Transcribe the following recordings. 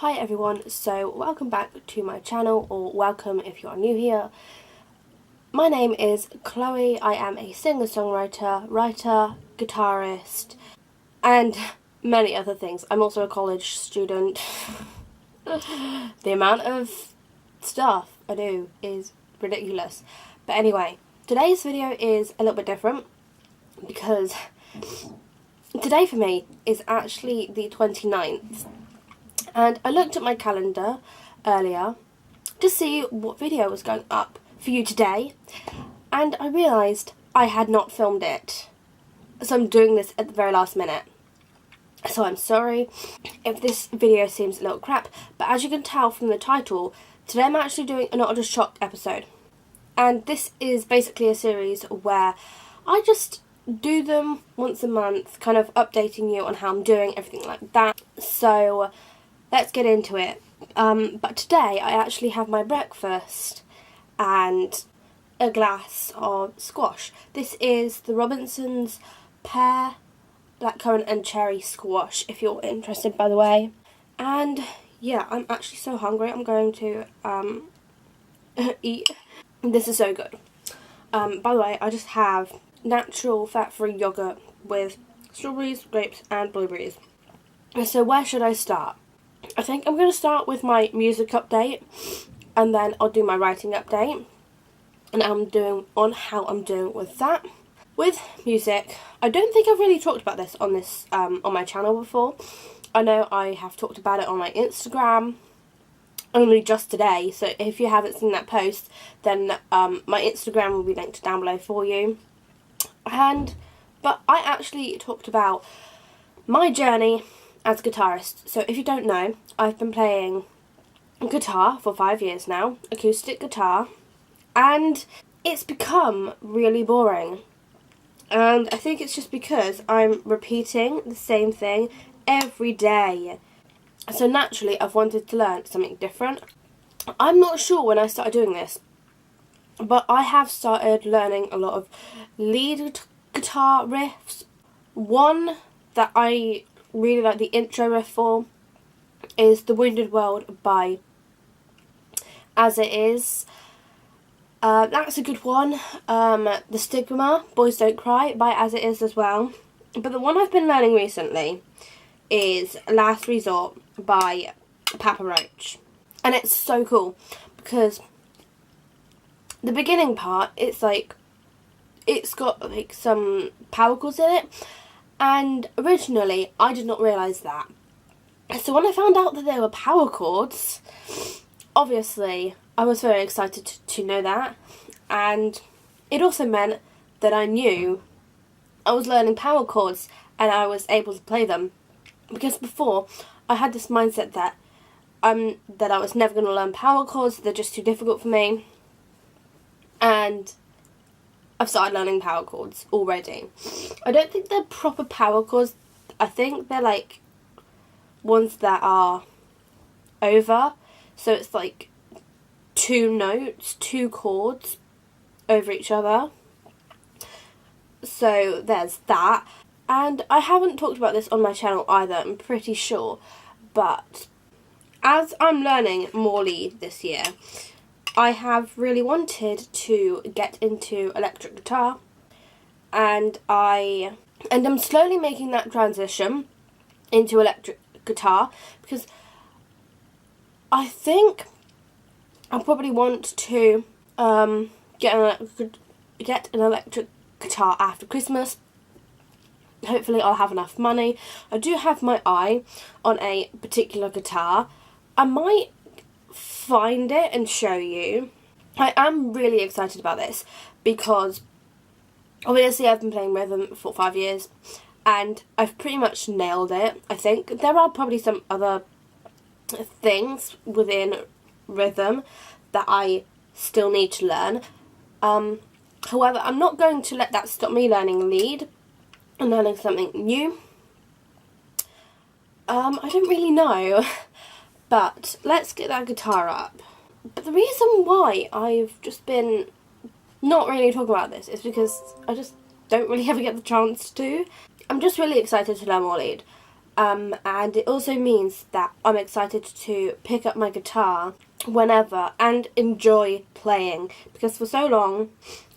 Hi everyone, so welcome back to my channel, or welcome if you are new here. My name is Chloe. I am a singer-songwriter, writer, guitarist, and many other things. I'm also a college student. The amount of stuff I do is ridiculous. But anyway, today's video is a little bit different because today for me is actually the 29th. And I looked at my calendar earlier to see what video was going up for you today, and I realised I had not filmed it. So I'm doing this at the very last minute. So I'm sorry if this video seems a little crap, but as you can tell from the title, today I'm actually doing a Not Just Shocked episode. And this is basically a series where I just do them once a month, kind of updating you on how I'm doing, everything like that. So let's get into it. But today I actually have my breakfast and a glass of squash. This is the Robinsons pear, blackcurrant and cherry squash, if you're interested, by the way. And yeah, I'm actually so hungry. I'm going to eat. This is so good. By the way, I just have natural fat-free yogurt with strawberries, grapes and blueberries. So where should I start? I think I'm going to start with my music update, and then I'll do my writing update, and how I'm doing with that. With music, I don't think I've really talked about this on my channel before. I know I have talked about it on my Instagram only just today, so if you haven't seen that post, then my Instagram will be linked down below for you. But I actually talked about my journey as a guitarist. So if you don't know, I've been playing guitar for 5 years now, acoustic guitar, and it's become really boring. And I think it's just because I'm repeating the same thing every day. So naturally I've wanted to learn something different. I'm not sure when I started doing this, but I have started learning a lot of lead guitar riffs. One that I really like the intro riff for is The Wounded World by As It Is. That's a good one. The Stigma, Boys Don't Cry by As It Is as well. But the one I've been learning recently is Last Resort by Papa Roach. And it's so cool because the beginning part, it's got like some power chords in it. And originally, I did not realise that. So when I found out that there were power chords, obviously, I was very excited to know that. And it also meant that I knew I was learning power chords and I was able to play them. Because before, I had this mindset that I was never going to learn power chords, they're just too difficult for me. And I've started learning power chords already. I don't think they're proper power chords. I think they're like ones that are over. So it's like 2 notes, 2 chords over each other. So there's that. And I haven't talked about this on my channel either, I'm pretty sure. But as I'm learning more lead this year, I have really wanted to get into electric guitar, and I'm slowly making that transition into electric guitar because I think I probably want to get an electric guitar after Christmas. Hopefully I'll have enough money. I do have my eye on a particular guitar. I might find it and show you. I am really excited about this because obviously I've been playing rhythm for 5 years and I've pretty much nailed it. I think there are probably some other things within rhythm that I still need to learn. However, I'm not going to let that stop me learning lead and learning something new. I don't really know. But let's get that guitar up. But the reason why I've just been not really talking about this is because I just don't really ever get the chance to. I'm just really excited to learn more lead. and it also means that I'm excited to pick up my guitar whenever and enjoy playing, because for so long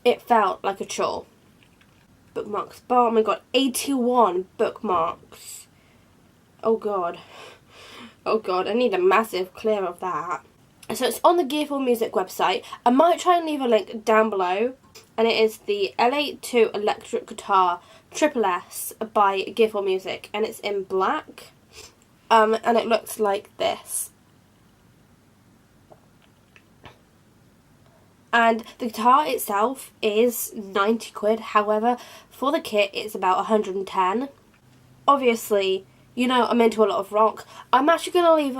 it felt like a chore. Bookmarks. Oh my god, 81 bookmarks. Oh god. Oh god, I need a massive clear of that. So it's on the Gearful Music website. I might try and leave a link down below. And it is the LA2 electric guitar Triple S by Gearful Music. And it's in black. And it looks like this. And the guitar itself is 90 quid. However, for the kit, it's about 110. Obviously, you know I'm into a lot of rock. I'm actually going to leave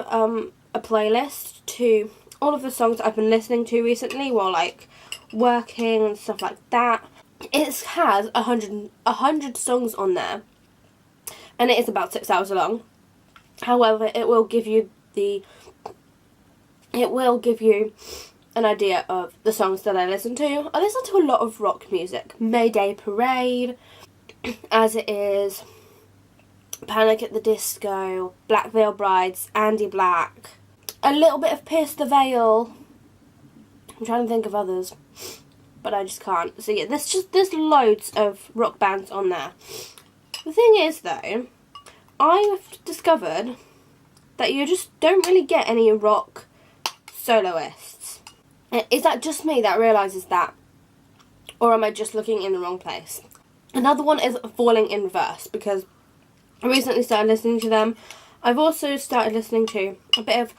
a playlist to all of the songs I've been listening to recently while, like, working and stuff like that. It has 100 songs on there. And it is about 6 hours long. However, it will give you an idea of the songs that I listen to. I listen to a lot of rock music. Mayday Parade, As It Is, Panic at the Disco, Black Veil Brides, Andy Black, a little bit of Pierce the Veil. I'm trying to think of others, but I just can't. So yeah, there's loads of rock bands on there. The thing is though, I've discovered that you just don't really get any rock soloists. Is that just me that realises that? Or am I just looking in the wrong place? Another one is Falling in Reverse, because I recently started listening to them. I've also started listening to a bit of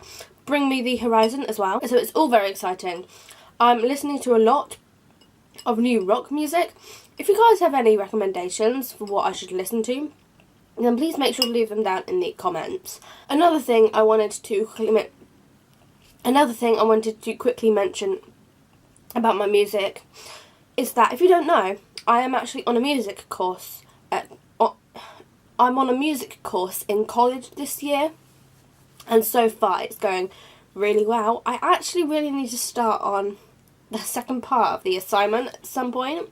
Bring Me the Horizon as well. So it's all very exciting. I'm listening to a lot of new rock music. If you guys have any recommendations for what I should listen to, then please make sure to leave them down in the comments. Another thing I wanted to quickly mention about my music is that, if you don't know, I am actually on a music course. I'm on a music course in college this year, and so far it's going really well. I actually really need to start on the second part of the assignment at some point.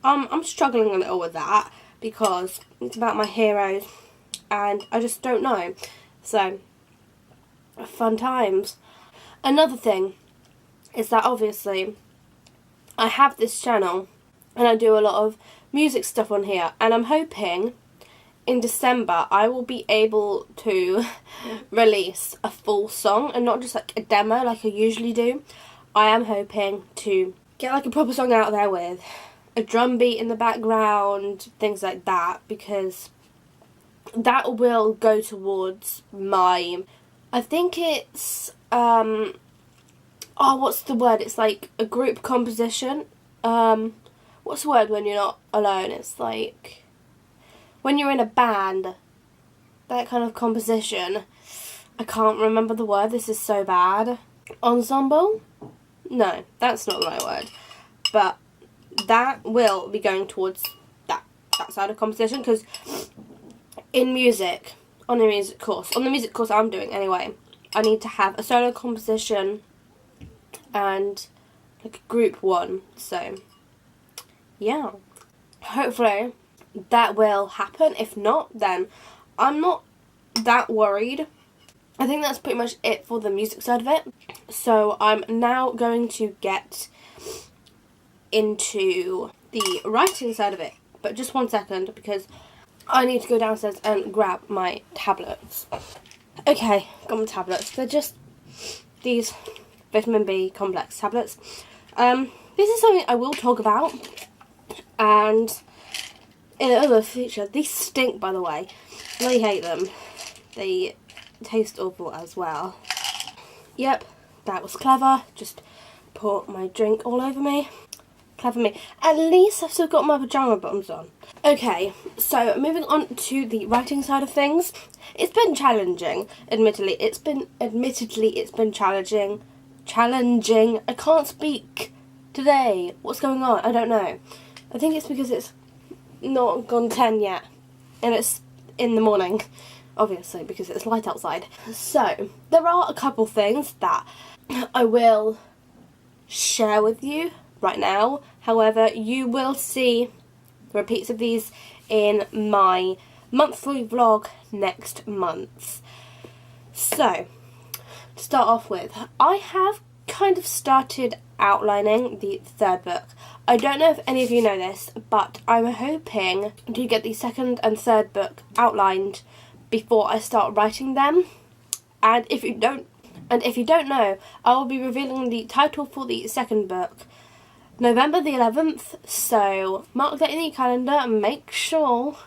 I'm struggling a little with that because it's about my heroes and I just don't know. So, fun times. Another thing is that obviously I have this channel and I do a lot of music stuff on here, and I'm hoping in December I will be able to release a full song and not just like a demo like I usually do. I am hoping to get like a proper song out there with a drum beat in the background, things like that, because that will go towards my, I think it's what's the word? It's like a group composition. What's the word when you're not alone? It's like when you're in a band, that kind of composition. I can't remember the word, this is so bad. Ensemble? No, that's not the right word. But that will be going towards that side of composition, because in music, on the music course I'm doing anyway, I need to have a solo composition and like a group one. So yeah, hopefully that will happen. If not, then I'm not that worried. I think that's pretty much it for the music side of it. So I'm now going to get into the writing side of it. But just 1 second, because I need to go downstairs and grab my tablets. Okay, got my tablets. They're just these vitamin B complex tablets. This is something I will talk about. And in the other future, these stink, by the way. I really hate them. They taste awful as well. Yep, that was clever. Just pour my drink all over me. Clever me. At least I've still got my pyjama bottoms on. Okay, so moving on to the writing side of things. It's been challenging, admittedly. It's been challenging. I can't speak today. What's going on? I don't know. I think it's because it's not gone 10 yet. And it's in the morning, obviously, because it's light outside. So, there are a couple things that I will share with you right now. However, you will see repeats of these in my monthly vlog next month. So, to start off with, I have kind of started outlining the third book. I don't know if any of you know this, but I'm hoping to get the second and third book outlined before I start writing them. And if you don't know, I will be revealing the title for the second book November the 11th, so mark that in your calendar and make sure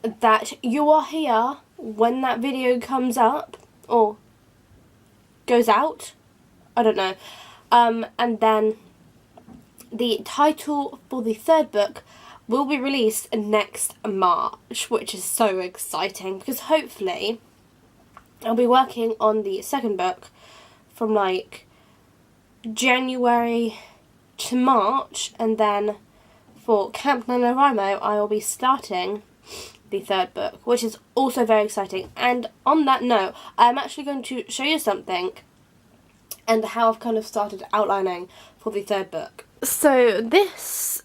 that you are here when that video comes up or goes out. I don't know. And then the title for the third book will be released next March, which is so exciting because hopefully I'll be working on the second book from like January to March, and then for Camp NaNoWriMo I will be starting the third book, which is also very exciting. And on that note, I'm actually going to show you something and how I've kind of started outlining for the third book. So this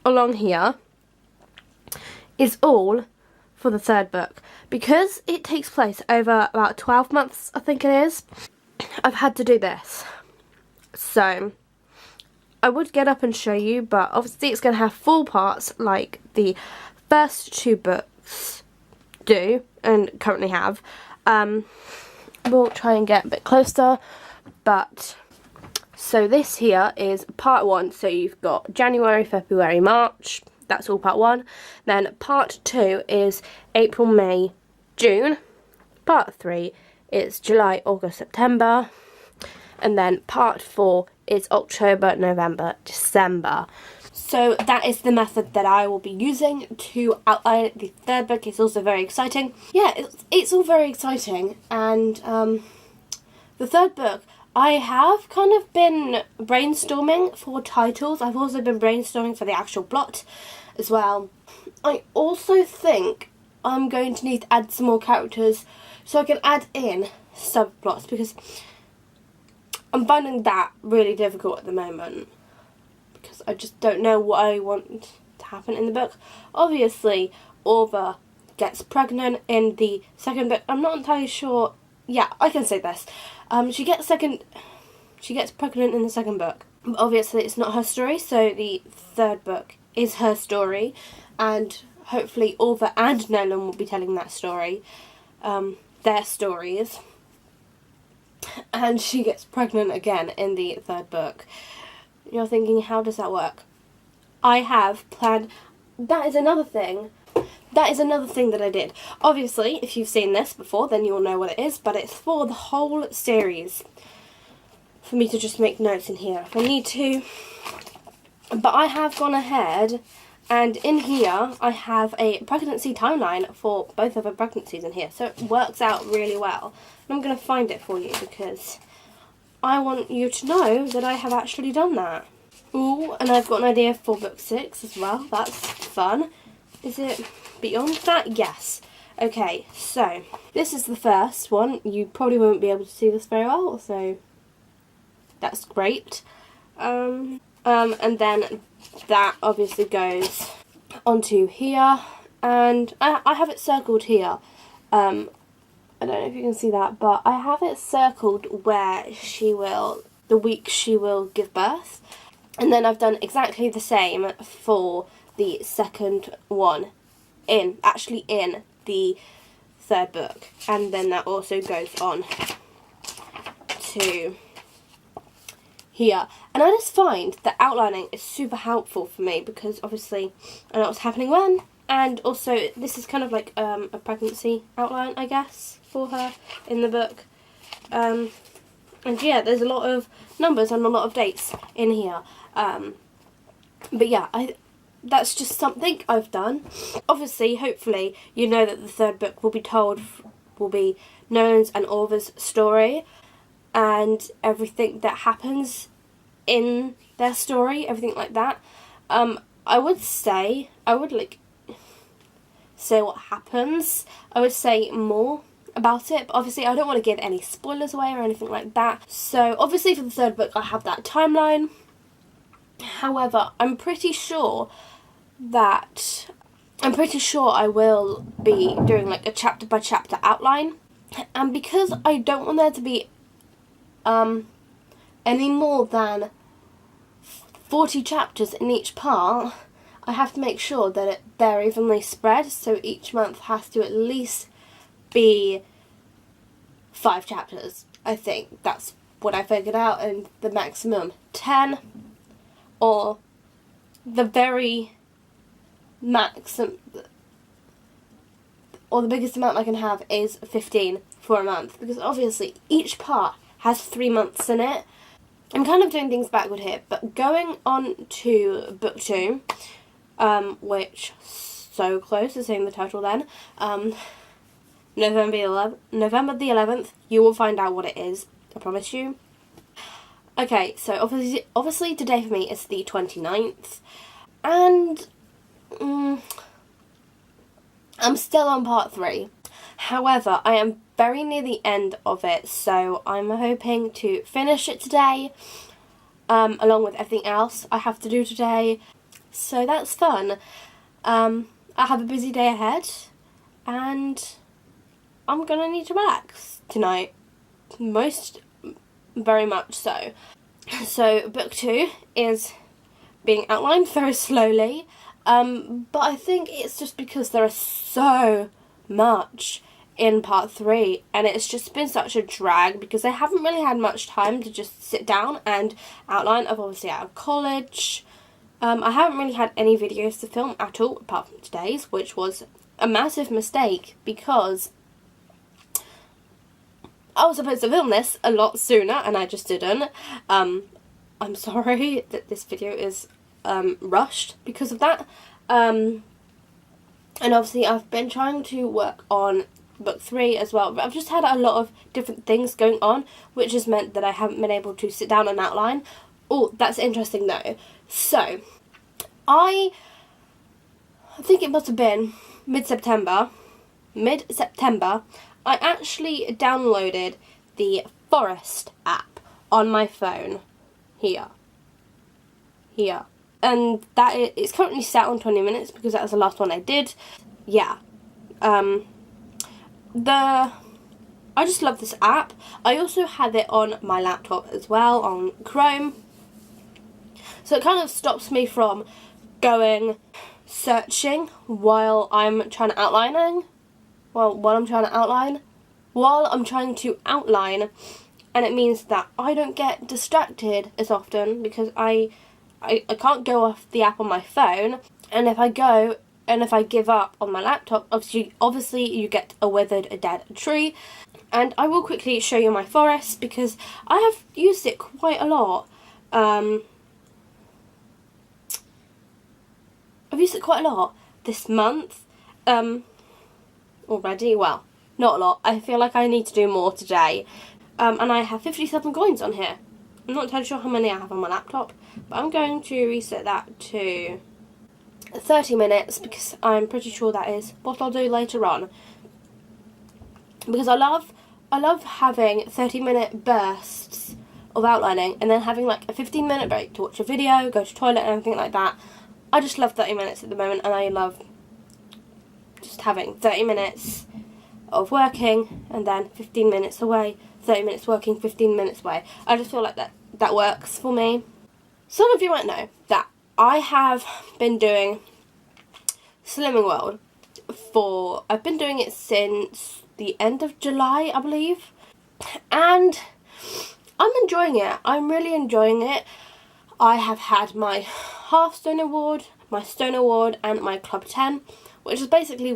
along here is all for the third book. Because it takes place over about 12 months, I think it is, I've had to do this. So I would get up and show you, but obviously it's going to have full parts like the first two books do and currently have. We'll try and get a bit closer, but so this here is part one. So you've got January, February, March. That's all part one. Then part two is April, May, June. Part three is July, August, September. And then part four is October, November, December. So that is the method that I will be using to outline the third book. It's also very exciting. Yeah, it's all very exciting. And the third book, I have kind of been brainstorming for titles. I've also been brainstorming for the actual plot as well. I also think I'm going to need to add some more characters so I can add in subplots, because I'm finding that really difficult at the moment because I just don't know what I want to happen in the book. Obviously, Orva gets pregnant in the second book. I'm not entirely sure. Yeah, I can say this. She gets pregnant in the second book. But obviously, it's not her story, so the third book is her story, and hopefully Orva and Nolan will be telling that story, their stories. And she gets pregnant again in the third book. You're thinking, how does that work? I have planned. That is another thing that I did. Obviously, if you've seen this before, then you'll know what it is, but it's for the whole series. For me to just make notes in here if I need to. But I have gone ahead, and in here I have a pregnancy timeline for both of her pregnancies in here. So it works out really well. And I'm going to find it for you because I want you to know that I have actually done that. Ooh, and I've got an idea for book 6 as well. That's fun. Is it beyond that? Yes. Okay, so this is the first one. You probably won't be able to see this very well, so that's great. And then that obviously goes onto here, and I have it circled here. I don't know if you can see that, but I have it circled where the week she will give birth. And then I've done exactly the same for the second one in the third book. And then that also goes on to here. And I just find that outlining is super helpful for me because obviously I know what's happening when. And also this is kind of like a pregnancy outline, I guess, for her in the book. And yeah, there's a lot of numbers and a lot of dates in here. But yeah, that's just something I've done. Obviously, hopefully, you know that the third book will be Nolan's and Orva's story, and everything that happens in their story, everything like that. I would say what happens. I would say more about it, but obviously I don't want to give any spoilers away or anything like that. So obviously for the third book I have that timeline. However, I'm pretty sure that I'm pretty sure I will be doing like a chapter by chapter outline. And because I don't want there to be any more than 40 chapters in each part, I have to make sure that they're evenly spread, so each month has to at least be 5 chapters. I think that's what I figured out, and the maximum 10, or the very maximum, or the biggest amount I can have is 15 for a month, because obviously each part has 3 months in it. I'm kind of doing things backward here, but going on to book 2, which, so close to saying the title then, November the 11th, you will find out what it is, I promise you. Okay, so obviously today for me is the 29th, and I'm still on part 3. However, I am very near the end of it, so I'm hoping to finish it today, along with everything else I have to do today. So that's fun. I have a busy day ahead, and I'm gonna need to relax tonight. Very much so. So book 2 is being outlined very slowly, but I think it's just because there is so much in part 3, and it's just been such a drag because I haven't really had much time to just sit down and outline. I'm obviously out of college. I haven't really had any videos to film at all apart from today's, which was a massive mistake because I was supposed to film this a lot sooner and I just didn't. I'm sorry that this video is rushed because of that. And obviously I've been trying to work on book 3 as well, but I've just had a lot of different things going on, which has meant that I haven't been able to sit down and outline. Oh, that's interesting though. So, I think it must have been mid-September, I actually downloaded the Forest app on my phone. Here. And it's currently set on 20 minutes because that was the last one I did. Yeah. I just love this app. I also have it on my laptop as well, on Chrome. So it kind of stops me from going searching while I'm trying to outline. While I'm trying to outline, and it means that I don't get distracted as often because I can't go off the app on my phone, and if I give up on my laptop, obviously you get a dead tree. And I will quickly show you my forest because I have used it quite a lot. I've used it quite a lot this month already. Well, not a lot. I feel like I need to do more today. And I have 57 coins on here. I'm not entirely sure how many I have on my laptop, but I'm going to reset that to 30 minutes because I'm pretty sure that is what I'll do later on. Because I love having 30-minute bursts of outlining and then having like a 15-minute break to watch a video, go to the toilet and everything like that. I just love 30 minutes at the moment, and I love just having 30 minutes of working and then 15 minutes away, 30 minutes working, 15 minutes away. I just feel like that works for me. Some of you might know that I have been doing Slimming World I've been doing it since the end of July, I believe, and I'm enjoying it. I'm really enjoying it. I have had my half stone award, my stone award, and my club 10, which is basically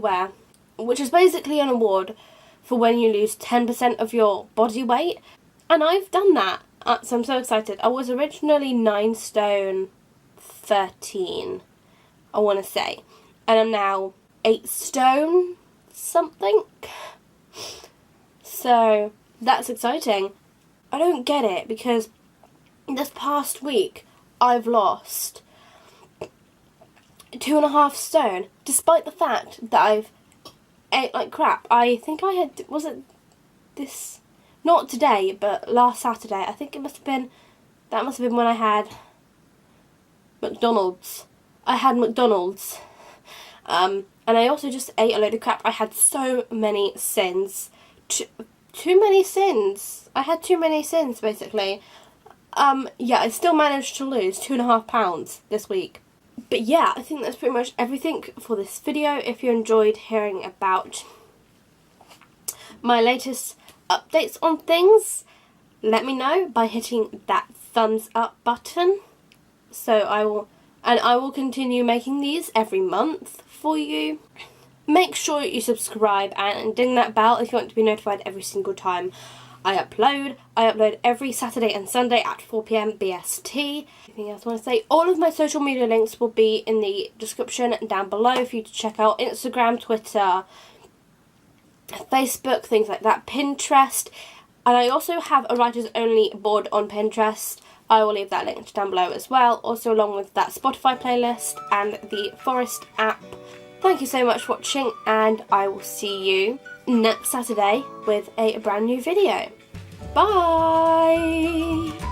an award for when you lose 10% of your body weight, and I've done that. So I'm so excited. I was originally 9 stone 13, I want to say, and I'm now 8 stone something. So that's exciting. I don't get it because this past week I've lost 2.5 stone, despite the fact that I've ate like crap. I think I had, was it this, not today, but last Saturday. I think that must have been when I had McDonald's. And I also just ate a load of crap. I had so many sins. Too many sins. I had too many sins, basically. Yeah, I still managed to lose 2.5 pounds this week. But yeah, I think that's pretty much everything for this video. If you enjoyed hearing about my latest updates on things, let me know by hitting that thumbs up button. So I will continue making these every month for you. Make sure you subscribe and ding that bell if you want to be notified every single time I upload. I upload every Saturday and Sunday at 4 PM BST. Anything else I want to say? All of my social media links will be in the description down below for you to check out. Instagram, Twitter, Facebook, things like that, Pinterest. And I also have a writers only board on Pinterest. I will leave that linked down below as well, also along with that Spotify playlist and the Forest app. Thank you so much for watching, and I will see you next Saturday with a brand new video. Bye!